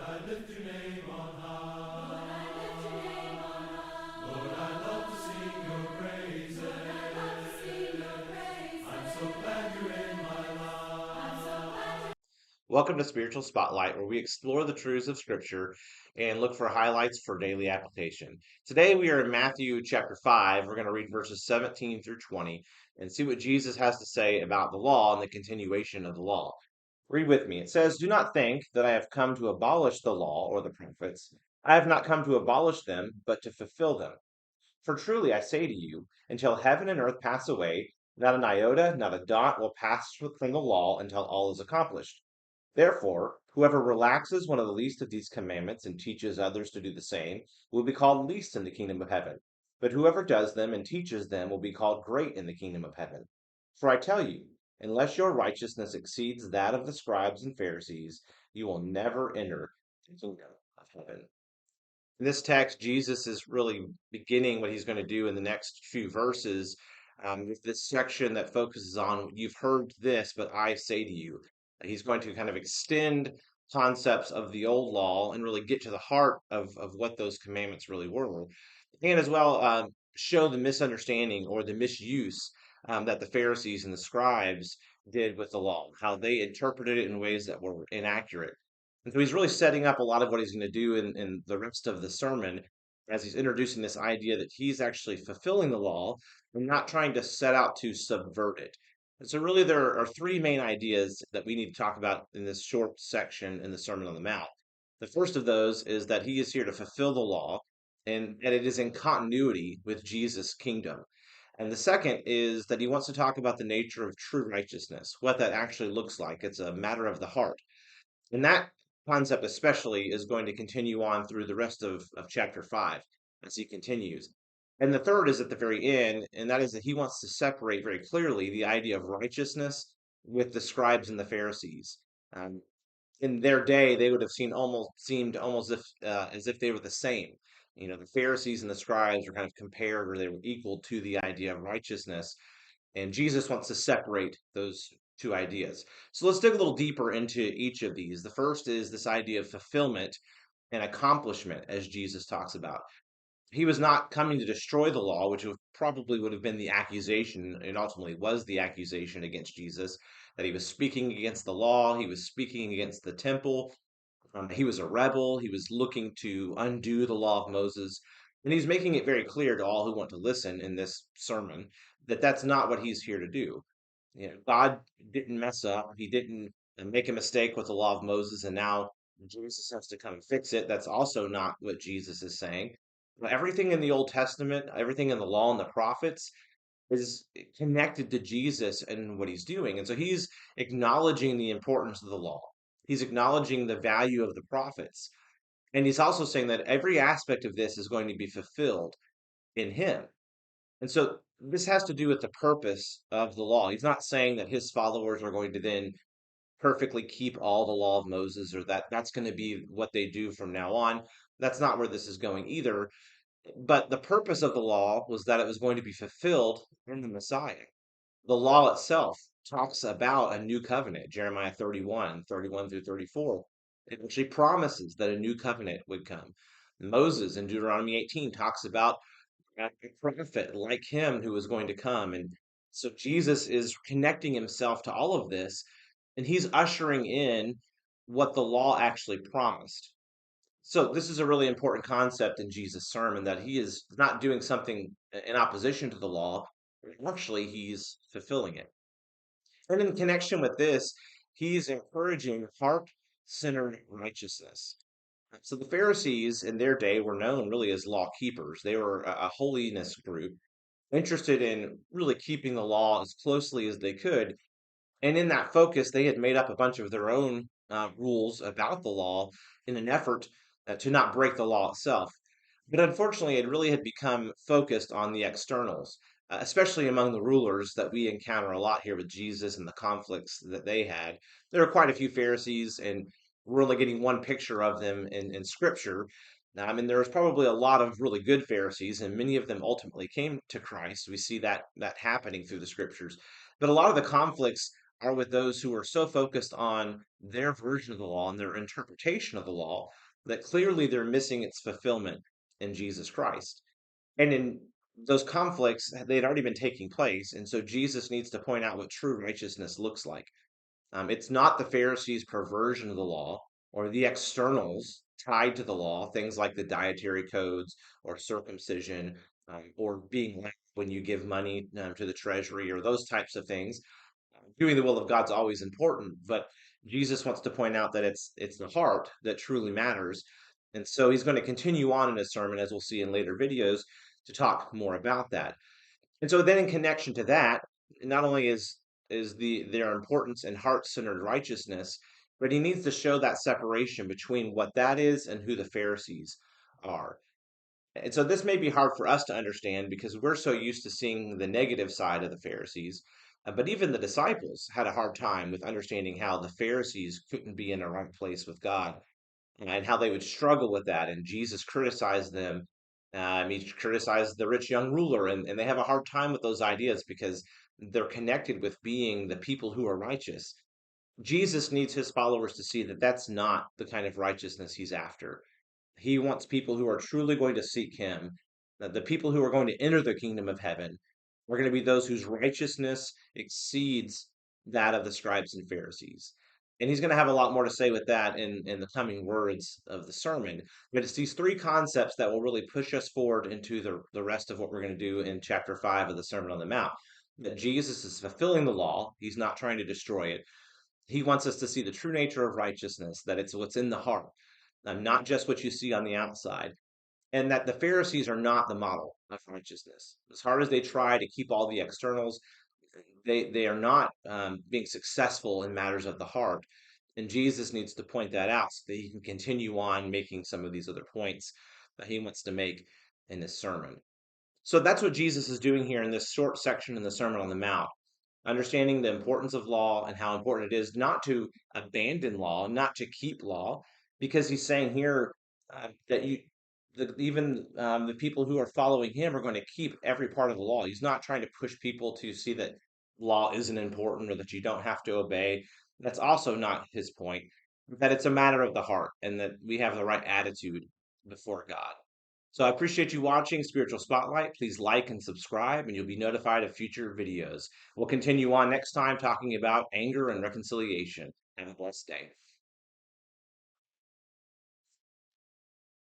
I lift your name on high. Lord, I love to sing your praises. I'm so glad you're in my life. Welcome to Spiritual Spotlight, where we explore the truths of Scripture and look for highlights for daily application. Today we are in Matthew chapter 5. We're going to read verses 17 through 20 and see what Jesus has to say about the law and the continuation of the law. Read with me. It says, "Do not think that I have come to abolish the law or the prophets. I have not come to abolish them, but to fulfill them. For truly I say to you, until heaven and earth pass away, not an iota, not a dot will pass from the law until all is accomplished. Therefore, whoever relaxes one of the least of these commandments and teaches others to do the same will be called least in the kingdom of heaven. But whoever does them and teaches them will be called great in the kingdom of heaven. For I tell you, unless your righteousness exceeds that of the scribes and Pharisees, you will never enter the kingdom of heaven." In this text, Jesus is really beginning what he's going to do in the next few verses with this section that focuses on, "You've heard this, but I say to you." He's going to kind of extend concepts of the old law and really get to the heart of what those commandments really were. And as well, show the misunderstanding or the misuse that the Pharisees and the scribes did with the law, how they interpreted it in ways that were inaccurate. And so he's really setting up a lot of what he's going to do in the rest of the sermon as he's introducing this idea that he's actually fulfilling the law and not trying to set out to subvert it. And so, really, there are three main ideas that we need to talk about in this short section in the Sermon on the Mount. The first of those is that he is here to fulfill the law and that it is in continuity with Jesus' kingdom. And the second is that he wants to talk about the nature of true righteousness, what that actually looks like. It's a matter of the heart. And that concept, especially, is going to continue on through the rest of chapter 5 as he continues. And the third is at the very end, and that is that he wants to separate very clearly the idea of righteousness with the scribes and the Pharisees. Um, in their day, they would have seemed almost as if they were the same. You know, the Pharisees and the scribes were kind of compared, or they were equal to the idea of righteousness. And Jesus wants to separate those two ideas. So let's dig a little deeper into each of these. The first is this idea of fulfillment and accomplishment, as Jesus talks about. He was not coming to destroy the law, which probably would have been the accusation, and ultimately was the accusation against Jesus, that he was speaking against the law, he was speaking against the temple, he was a rebel, he was looking to undo the law of Moses. And he's making it very clear to all who want to listen in this sermon that that's not what he's here to do. You know, God didn't mess up. He didn't make a mistake with the law of Moses, and now Jesus has to come and fix it. That's also not what Jesus is saying. Everything in the Old Testament, everything in the law and the prophets is connected to Jesus and what he's doing. And so he's acknowledging the importance of the law. He's acknowledging the value of the prophets. And he's also saying that every aspect of this is going to be fulfilled in him. And so this has to do with the purpose of the law. He's not saying that his followers are going to then perfectly keep all the law of Moses or that that's going to be what they do from now on. That's not where this is going either. But the purpose of the law was that it was going to be fulfilled in the Messiah. The law itself talks about a new covenant, Jeremiah 31 through 34. It actually promises that a new covenant would come. Moses in Deuteronomy 18 talks about a prophet like him who was going to come. And so Jesus is connecting himself to all of this, and he's ushering in what the law actually promised. So this is a really important concept in Jesus' sermon, that he is not doing something in opposition to the law. Actually, he's fulfilling it. And in connection with this, he's encouraging heart-centered righteousness. So the Pharisees in their day were known really as law keepers. They were a holiness group interested in really keeping the law as closely as they could. And in that focus, they had made up a bunch of their own rules about the law in an effort to not break the law itself. But unfortunately, it really had become focused on the externals, especially among the rulers that we encounter a lot here with Jesus and the conflicts that they had. There are quite a few Pharisees, and we're only getting one picture of them in Scripture. Now, I mean, there was probably a lot of really good Pharisees, and many of them ultimately came to Christ. We see that happening through the Scriptures. But a lot of the conflicts are with those who are so focused on their version of the law and their interpretation of the law that clearly they're missing its fulfillment in Jesus Christ. And in those conflicts, they'd already been taking place. And so Jesus needs to point out what true righteousness looks like. It's not the Pharisees' perversion of the law or the externals tied to the law, things like the dietary codes or circumcision, or being left when you give money to the treasury or those types of things. Doing the will of God's always important, but Jesus wants to point out that it's the heart that truly matters. And so he's going to continue on in his sermon, as we'll see in later videos, to talk more about that. And so then in connection to that, not only is their importance in heart-centered righteousness, but he needs to show that separation between what that is and who the Pharisees are. And so this may be hard for us to understand because we're so used to seeing the negative side of the Pharisees. But even the disciples had a hard time with understanding how the Pharisees couldn't be in a right place with God and how they would struggle with that. And Jesus criticized them. He criticized the rich young ruler, and they have a hard time with those ideas because they're connected with being the people who are righteous. Jesus needs his followers to see that that's not the kind of righteousness he's after. He wants people who are truly going to seek him. The people who are going to enter the kingdom of heaven are going to be those whose righteousness exceeds that of the scribes and Pharisees. And he's going to have a lot more to say with that in the coming words of the sermon. But it's these three concepts that will really push us forward into the rest of what we're going to do in chapter 5 of the Sermon on the Mount. That Jesus is fulfilling the law, he's not trying to destroy it. He wants us to see the true nature of righteousness, that it's what's in the heart, not just what you see on the outside, and that the Pharisees are not the model of righteousness. As hard as they try to keep all the externals, they are not being successful in matters of the heart. And Jesus needs to point that out so that he can continue on making some of these other points that he wants to make in this sermon. So that's what Jesus is doing here in this short section in the Sermon on the Mount, understanding the importance of law and how important it is not to abandon law, not to keep law, because he's saying here that even the people who are following him are going to keep every part of the law. He's not trying to push people to see that law isn't important or that you don't have to obey. That's also not his point, that it's a matter of the heart and that we have the right attitude before God. So I appreciate you watching Spiritual Spotlight. Please like and subscribe, and you'll be notified of future videos. We'll continue on next time talking about anger and reconciliation. Have a blessed day.